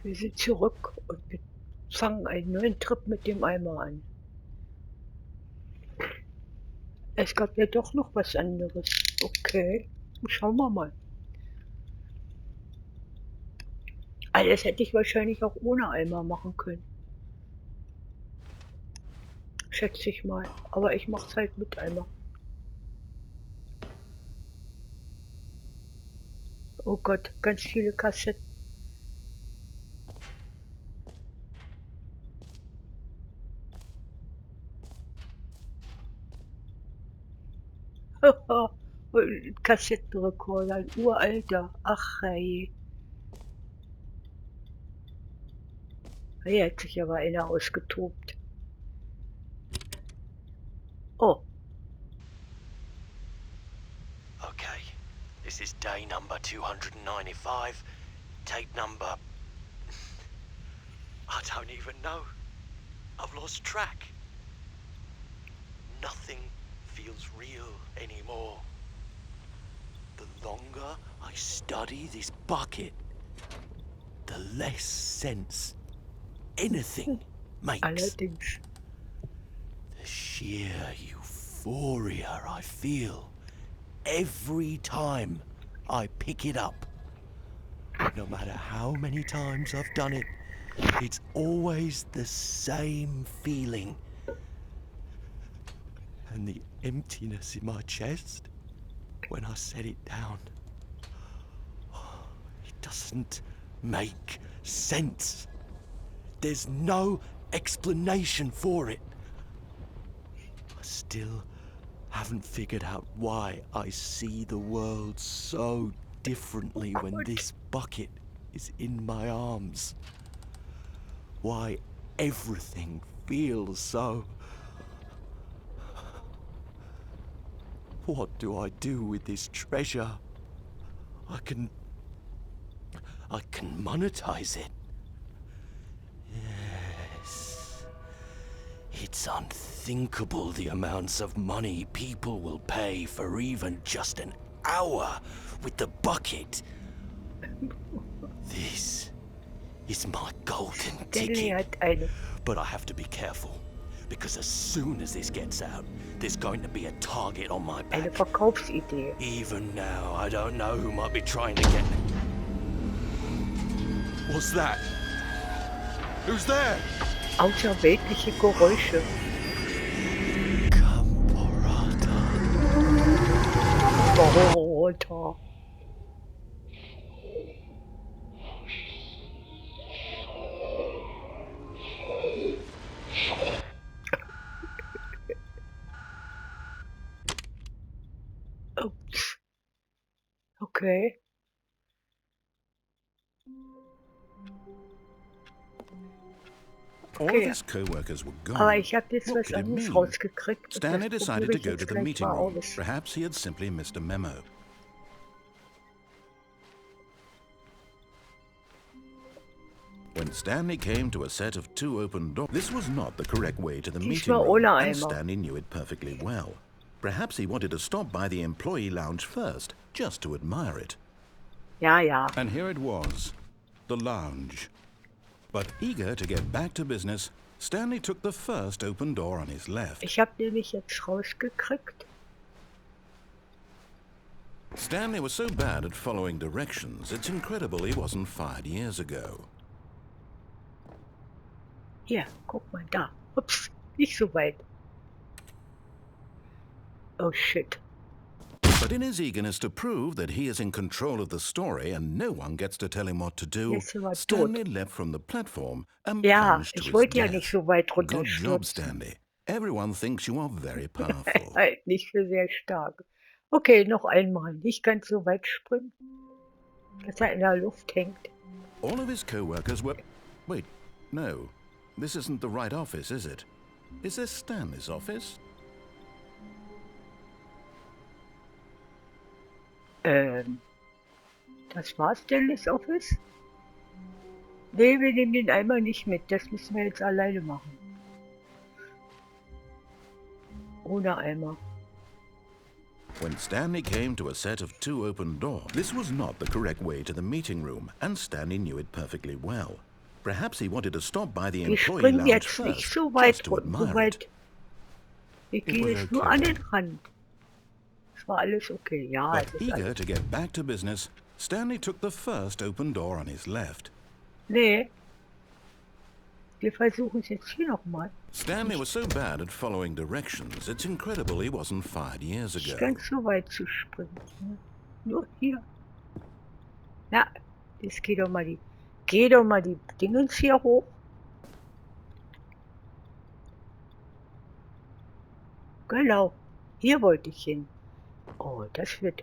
Wir sind zurück und wir fangen einen neuen Trip mit dem Eimer an. Es gab ja doch noch was anderes. Okay, schauen wir mal. Alles hätte ich wahrscheinlich auch ohne Eimer machen können. Schätze ich mal. Aber ich mache es halt mit Eimer. Oh Gott, ganz viele Kassetten. Kassettenrekorder, ein uralter. Ach hey. Hier hat sich aber einer ausgetobt. Oh, Okay, this is day number 295, tape number... I don't even know. I've lost track. Nothing feels real anymore. The longer I study this bucket, the less sense anything makes. allerdings. The sheer euphoria I feel every time I pick it up. No matter how many times I've done it, it's always the same feeling. And the emptiness in my chest when I set it down. It doesn't make sense. There's no explanation for it. I still haven't figured out why I see the world so differently when this bucket is in my arms. Why everything feels so... What do I do with this treasure? I can monetize it. Yes. It's unthinkable the amounts of money people will pay for even just an hour with the bucket. This is my golden Stanley ticket. hat eine. But I have to be careful, because as soon as this gets out, there's going to be a target on my Eine back. Verkaufsidee. Even now, I don't know who might be trying to get me. What's that? Who's there? Außerweltliche Geräusche. Camporata. Roboter. Ups. Okay. All of his co-workers were gone. Aber ich habe jetzt What was could it anderes mean? rausgekriegt. und Stanley das decided probiere to ich go jetzt to the gleich meeting mal room. aus. Perhaps he had simply missed a memo. When Stanley came to a set of 2 open doors, this was not the correct way to the meeting Diesmal room, ohne and Eimer. Stanley knew it perfectly well. Perhaps he wanted to stop by the employee lounge first, just to admire it. Ja, ja. And here it was, the lounge. But eager to get back to business, Stanley took the first open door on his left. Ich habe nämlich jetzt rausgekriegt. Stanley was so bad at following directions, it's incredible he wasn't fired years ago. Hier, guck mal da. Ups, nicht so weit. Oh shit. But in his eagerness to prove that he is in control of the story and no one gets to tell him what to do, Jetzt sind wir Stanley tot. leapt from the platform and Ja, plunged to ich his wollte ja death. nicht so weit Good job, runterstürzen. Stanley. Everyone thinks you are very powerful. Halt nicht für sehr stark. Okay, noch einmal. Nicht ganz so weit springen, dass er in der Luft hängt. All of his co-workers were... Wait, no. This isn't the right office, is it? Is this Stanley's office? Das war Stanleys Office? Nee, wir nehmen den Eimer nicht mit. Das müssen wir jetzt alleine machen. Ohne Eimer. When Stanley came to a set of 2 open doors, this was not the correct way to the meeting room, and Stanley knew it perfectly well. Perhaps he wanted to stop by the Wir employee springen lounge jetzt nicht first, so just weit, to so admire weit. it. Wir It gehen was jetzt nur an okay. den Rand. Es war alles okay. Ja, But es ist eager alles. to get back to business, Stanley took the first open door on his left. Nee, wir versuchen es jetzt hier nochmal. Stanley was so bad at following directions, it's incredible he wasn't fired years Nicht ago. ganz so weit zu springen. Ne? Nur hier. Na, jetzt geh doch mal die Dingens hier hoch. Genau, hier wollte ich hin. Oh, das wird.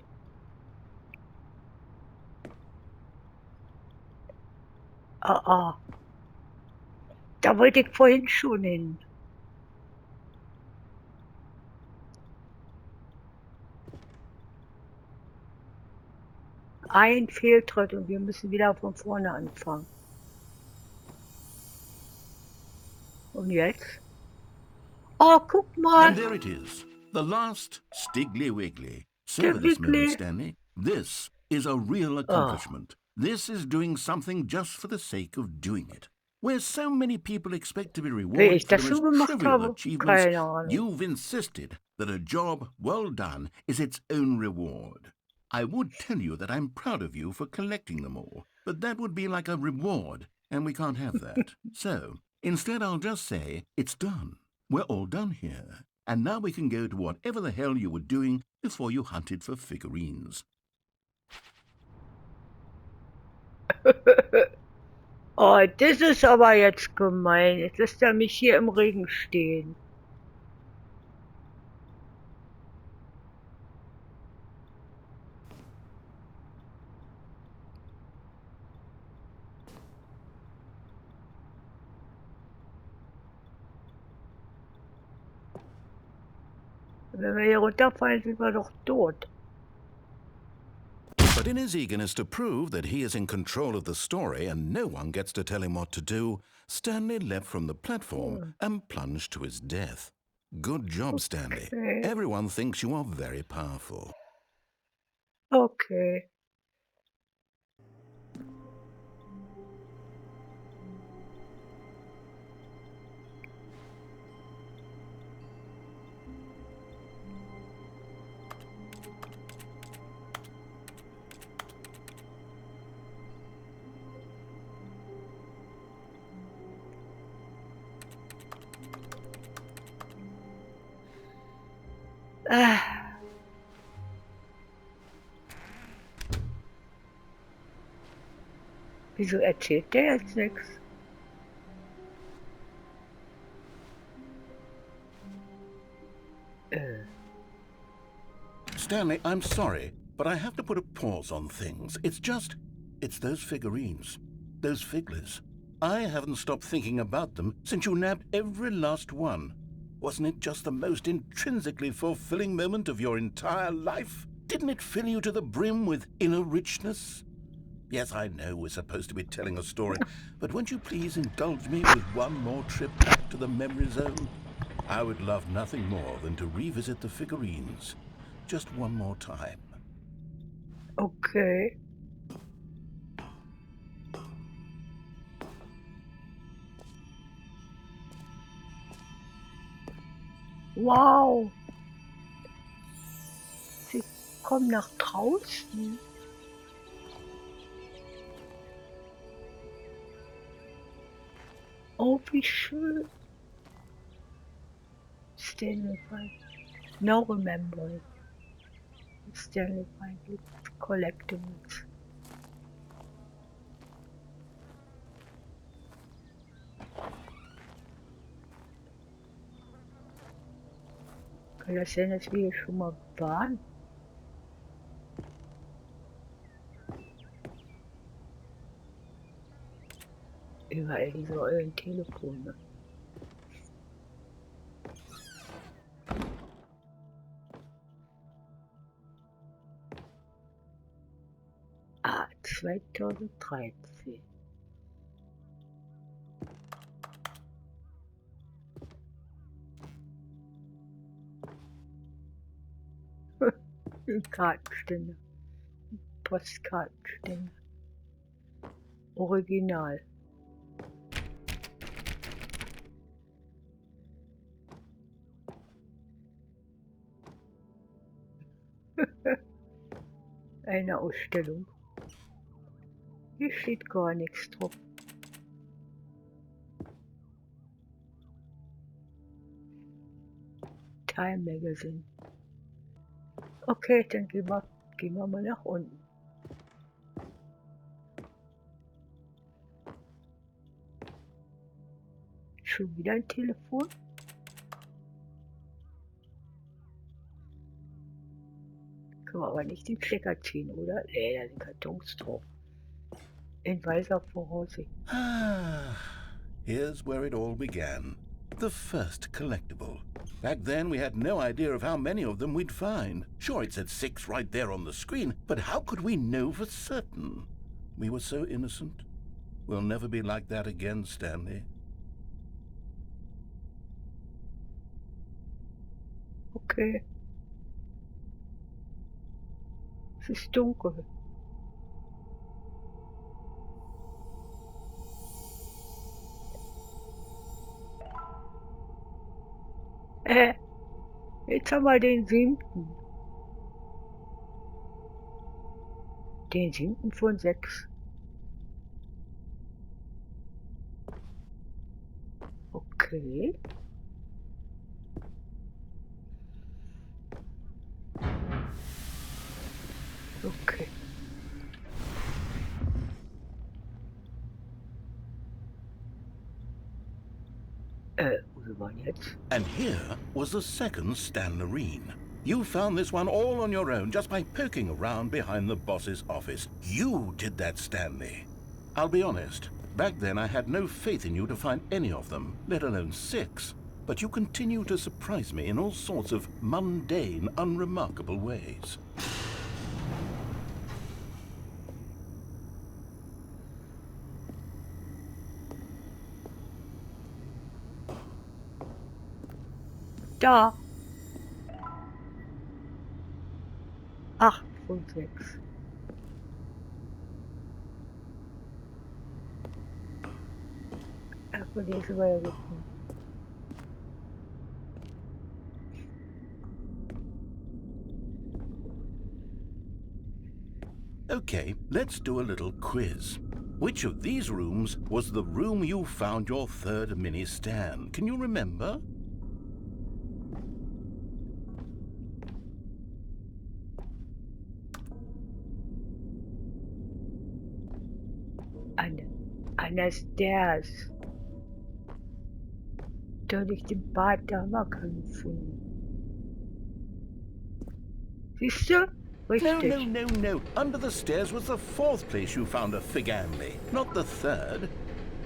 Ah. Da wollte ich vorhin schon hin. Ein Fehltritt und wir müssen wieder von vorne anfangen. Und jetzt? Oh, guck mal, And there it is, the last Stiggly Wiggly. der Savor this moment, Wiggly. Stanley. This is a real accomplishment. This is doing something just for the sake of doing it. Where so many people expect to be Wie rewarded ich for das the so most gemacht trivial habe? achievements, Keine Ahnung. you've insisted that a job well done is its own reward. I would tell you that I'm proud of you for collecting them all, but that would be like a reward, and we can't have that. So, instead I'll just say, it's done. We're all done here. And now we can go to whatever the hell you were doing before you hunted for figurines. Oh, das ist aber jetzt gemein. Jetzt lässt er mich hier im Regen stehen. Wenn wir hier runterfallen, sind wir doch tot. But in his eagerness to prove that he is in control of the story and no one gets to tell him what to do, Stanley leapt from the platform and plunged to his death. Good job, Stanley. Okay. Everyone thinks you are very powerful. Okay. Wieso erzählt der jetzt nichts? Stanley, I'm sorry, but I have to put a pause on things. It's those figurines, those figglers. I haven't stopped thinking about them since you nabbed every last one. Wasn't it just the most intrinsically fulfilling moment of your entire life? Didn't it fill you to the brim with inner richness? Yes, I know we're supposed to be telling a story, but won't you please indulge me with one more trip back to the memory zone? I would love nothing more than to revisit the figurines. Just one more time. Okay. Wow. Sie kommen nach draußen. Oh, wie schön. Stanley Fight. Now remember. Stanley Fight Collectibles. Kann das sein, dass wir hier schon mal waren? Überall diese ollen Telefone. Ah, 2013. Kartenständer. Postkartenständer. Original. Eine Ausstellung. Hier steht gar nichts drauf. Time Magazine. Okay, dann gehen wir mal nach unten. Schon wieder ein Telefon? Können wir aber nicht den Stecker ziehen, oder? Nee, da sind Kartons drauf. In weißer Voraussicht. Here's where it all began. The first collectible. Back then, we had no idea of how many of them we'd find. Sure, it said 6 right there on the screen, but how could we know for certain? We were so innocent. We'll never be like that again, Stanley. Okay. Es ist dunkel. Jetzt haben wir den 7. Den 7. von 6. Okay. Okay. Wo sind wir jetzt? And here was the second Stanlerine. You found this one all on your own just by poking around behind the boss's office. You did that, Stanley. I'll be honest, back then I had no faith in you to find any of them, let alone 6. But you continue to surprise me in all sorts of mundane, unremarkable ways. Da. 8 von 6. Von denen wir ja gefunden. Okay, let's do a little quiz. Which of these rooms was the room you found your third mini Stan? Can you remember? Einer Stairs. Durch den Bad, da haben wir keinen gefunden. Siehst du? Richtig. No. Under the stairs was the 4th place you found a Figanley, not the 3rd.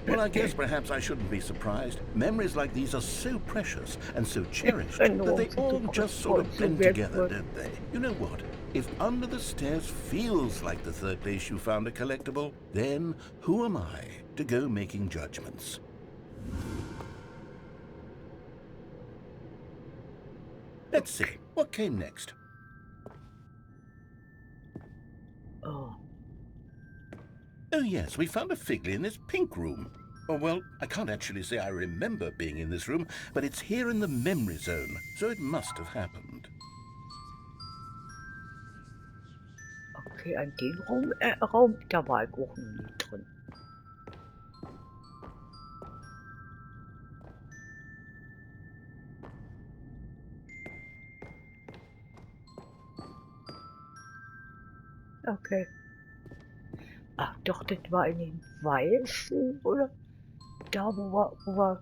Well, I guess perhaps I shouldn't be surprised. Memories like these are so precious and so cherished that they all just sort of blend together, don't they? You know what? If under the stairs feels like the 3rd place you found a collectible, then who am I to go making judgments? Let's see, what came next? Oh yes, we found a Figley in this pink room. Oh, well, I can't actually say I remember being in this room, but it's here in the memory zone, so it must have happened. Okay, an den Raum, da war ich auch noch nie drin. Okay. Ach doch, das war in den Weißen, oder? Da, wo wir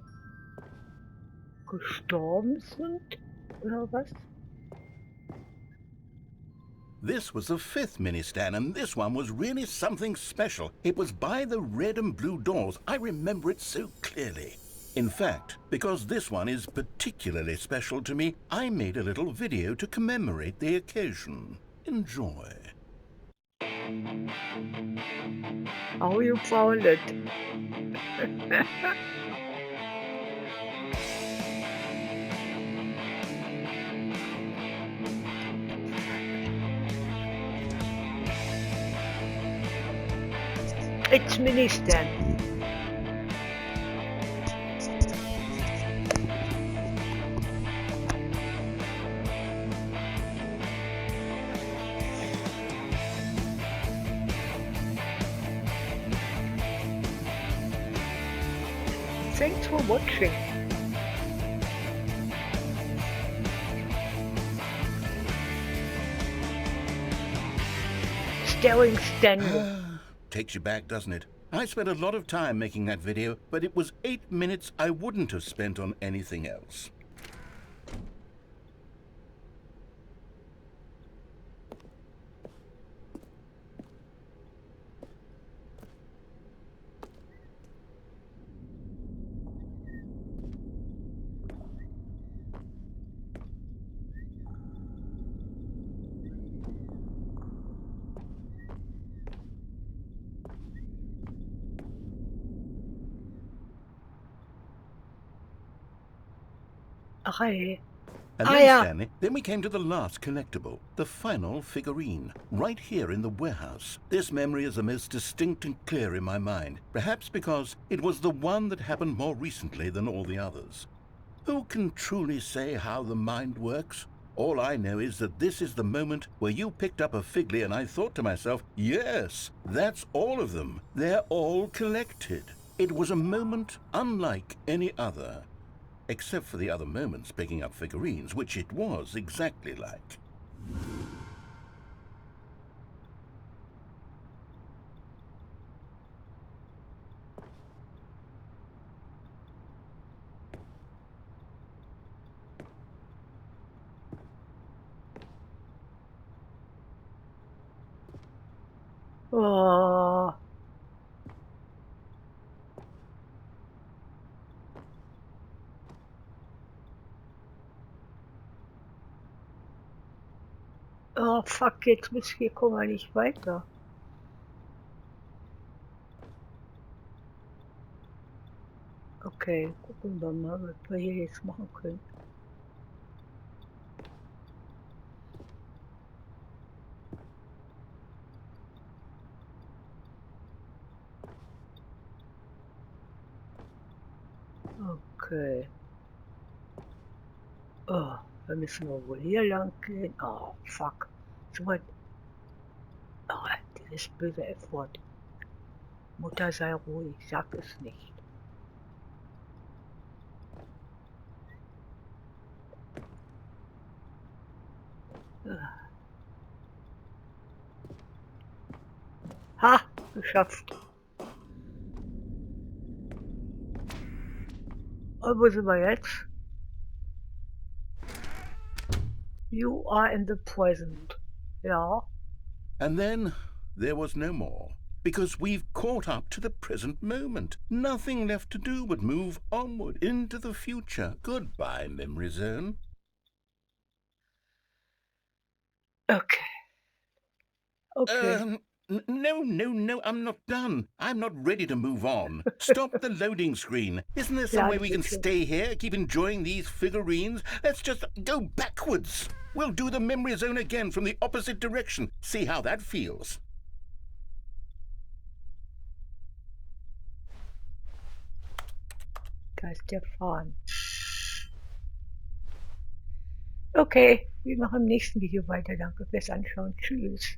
gestorben sind, oder was? This was the 5th mini-Stan, and this one was really something special. It was by the red and blue doors. I remember it so clearly. In fact, because this one is particularly special to me, I made a little video to commemorate the occasion. Enjoy. Oh, you found it. It's Minister. Thanks for watching. Staring Stanley. Takes you back, doesn't it? I spent a lot of time making that video, but it was 8 minutes I wouldn't have spent on anything else. Okay. And then, Stanley, then we came to the last collectible, the final figurine, right here in the warehouse. This memory is the most distinct and clear in my mind, perhaps because it was the one that happened more recently than all the others. Who can truly say how the mind works? All I know is that this is the moment where you picked up a Figly and I thought to myself, yes, that's all of them. They're all collected. It was a moment unlike any other. Except for the other moments picking up figurines, which it was exactly like. Oh. Oh, fuck, jetzt hier kommen wir nicht weiter. Okay, gucken wir mal, was wir hier jetzt machen können. Okay. Oh, dann müssen wir wohl hier lang gehen. Oh, fuck. So was. Oh, dieses böse F-Wort. Mutter sei ruhig, sag es nicht. Ha, geschafft. Und wo sind wir jetzt? You are in the present. Ja. And then there was no more. Because we've caught up to the present moment. Nothing left to do but move onward into the future. Goodbye, memory zone. Okay. Okay. No, I'm not done. I'm not ready to move on. Stop the loading screen. Isn't there some way we can stay here, keep enjoying these figurines? Let's just go backwards. We'll do the memory zone again from the opposite direction. See how that feels. Da ist der Fahren. Okay, wir machen im nächsten Video weiter. Danke fürs Anschauen. Tschüss.